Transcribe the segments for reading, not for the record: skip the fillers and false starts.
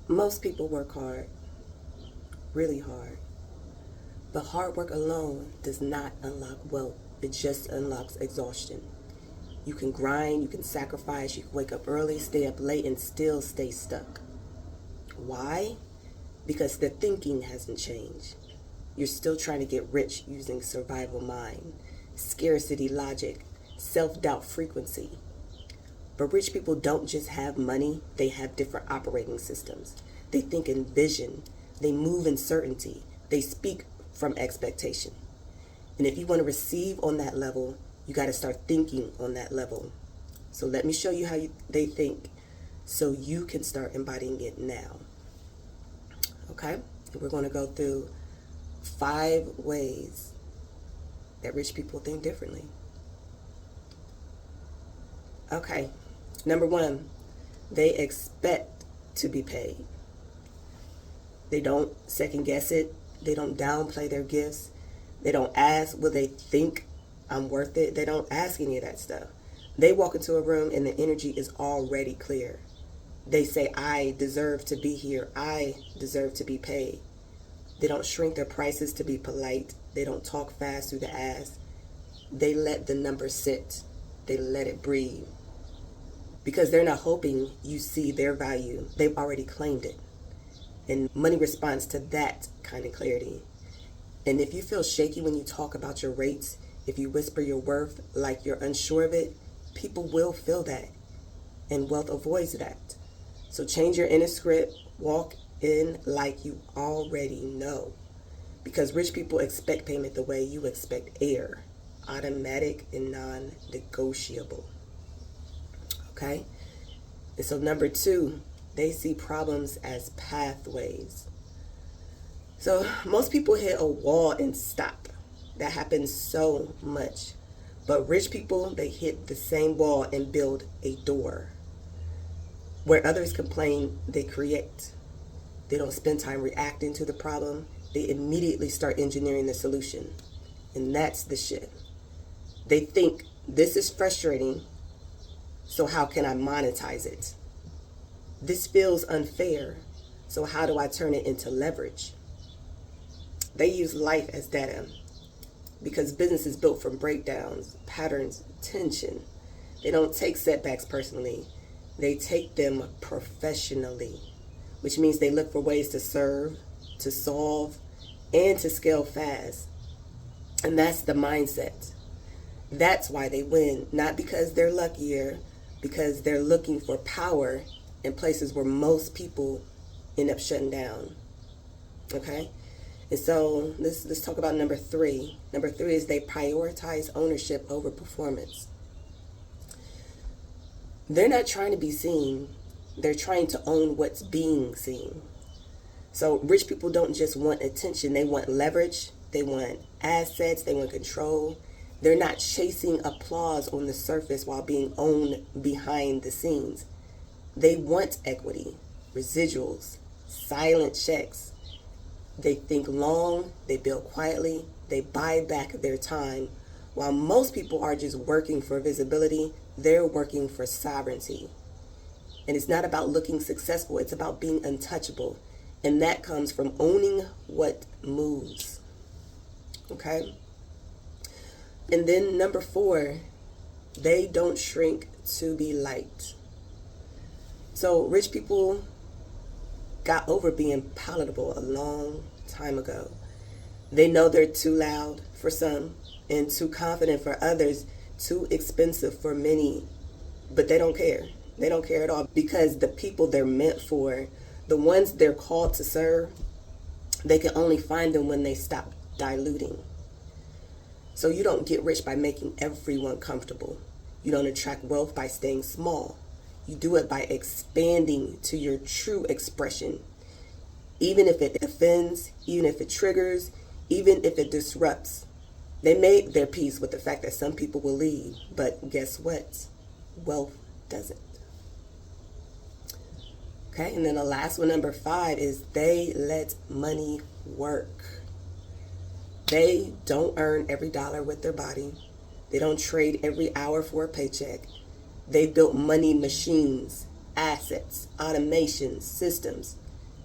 Most people work hard, really hard. But hard work alone does not unlock wealth. It just unlocks exhaustion. You can grind, you can sacrifice, you can wake up early, stay up late, and still stay stuck. Why? Because the thinking hasn't changed. You're still trying to get rich using survival mind, scarcity logic, self-doubt frequency. But rich people don't just have money, they have different operating systems. They think in vision, they move in certainty, they speak from expectation. And if you want to receive on that level, you got to start thinking on that level. So let me show you how they think so you can start embodying it now. Okay? And we're going to go through 5 ways that rich people think differently. Okay. Number 1, they expect to be paid. They don't second guess it. They don't downplay their gifts. They don't ask, will they think I'm worth it? They don't ask any of that stuff. They walk into a room and the energy is already clear. They say, I deserve to be here. I deserve to be paid. They don't shrink their prices to be polite. They don't talk fast through the ask. They let the number sit. They let it breathe. Because they're not hoping you see their value. They've already claimed it. And money responds to that kind of clarity. And if you feel shaky when you talk about your rates, if you whisper your worth like you're unsure of it, people will feel that. And wealth avoids that. So change your inner script. Walk in like you already know. Because rich people expect payment the way you expect air. Automatic and non-negotiable. Okay? And so number 2, they see problems as pathways. So most people hit a wall and stop. That happens so much. But rich people, they hit the same wall and build a door. Where others complain, they create. They don't spend time reacting to the problem. They immediately start engineering the solution. And that's the shit. They think, this is frustrating, so how can I monetize it? This feels unfair, so how do I turn it into leverage? They use life as data because business is built from breakdowns, patterns, tension. They don't take setbacks personally. They take them professionally, which means they look for ways to serve, to solve, and to scale fast. And that's the mindset. That's why they win, not because they're luckier, because they're looking for power in places where most people end up shutting down. Okay? And so let's talk about number 3. Number 3 is they prioritize ownership over performance. They're not trying to be seen. They're trying to own what's being seen. So rich people don't just want attention. They want leverage. They want assets. They want control. They're not chasing applause on the surface while being owned behind the scenes. They want equity, residuals, silent checks. They think long, they build quietly, they buy back their time. While most people are just working for visibility, they're working for sovereignty. And it's not about looking successful, it's about being untouchable. And that comes from owning what moves. Okay? And then number 4, they don't shrink to be liked. So rich people got over being palatable a long time ago. They know they're too loud for some and too confident for others, too expensive for many, but they don't care. They don't care at all because the people they're meant for, the ones they're called to serve, they can only find them when they stop diluting. So you don't get rich by making everyone comfortable. You don't attract wealth by staying small. You do it by expanding to your true expression. Even if it offends, even if it triggers, even if it disrupts. They made their peace with the fact that some people will leave. But guess what? Wealth doesn't. Okay, and then the last one, number 5, is they let money work. They don't earn every dollar with their body. They don't trade every hour for a paycheck. They built money machines, assets, automations, systems.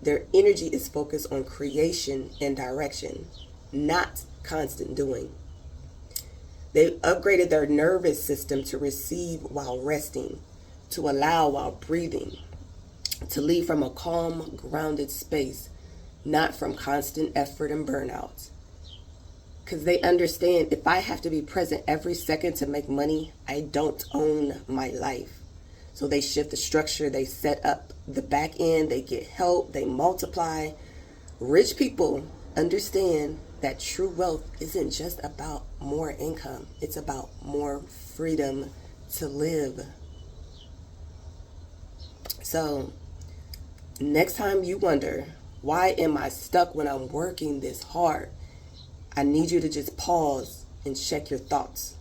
Their energy is focused on creation and direction, not constant doing. They upgraded their nervous system to receive while resting, to allow while breathing, to lead from a calm, grounded space, not from constant effort and burnout. Because they understand, if I have to be present every second to make money, I don't own my life. So they shift the structure, they set up the back end, they get help, they multiply. Rich people understand that true wealth isn't just about more income. It's about more freedom to live. So next time you wonder, why am I stuck when I'm working this hard? I need you to just pause and check your thoughts.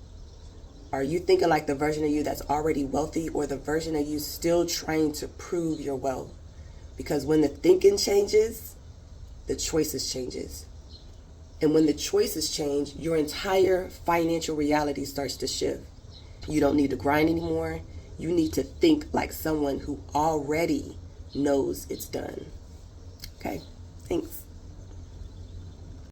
Are you thinking like the version of you that's already wealthy, or the version of you still trying to prove your wealth? Because when the thinking changes, the choices changes. And when the choices change, your entire financial reality starts to shift. You don't need to grind anymore. You need to think like someone who already knows it's done. Okay, thanks.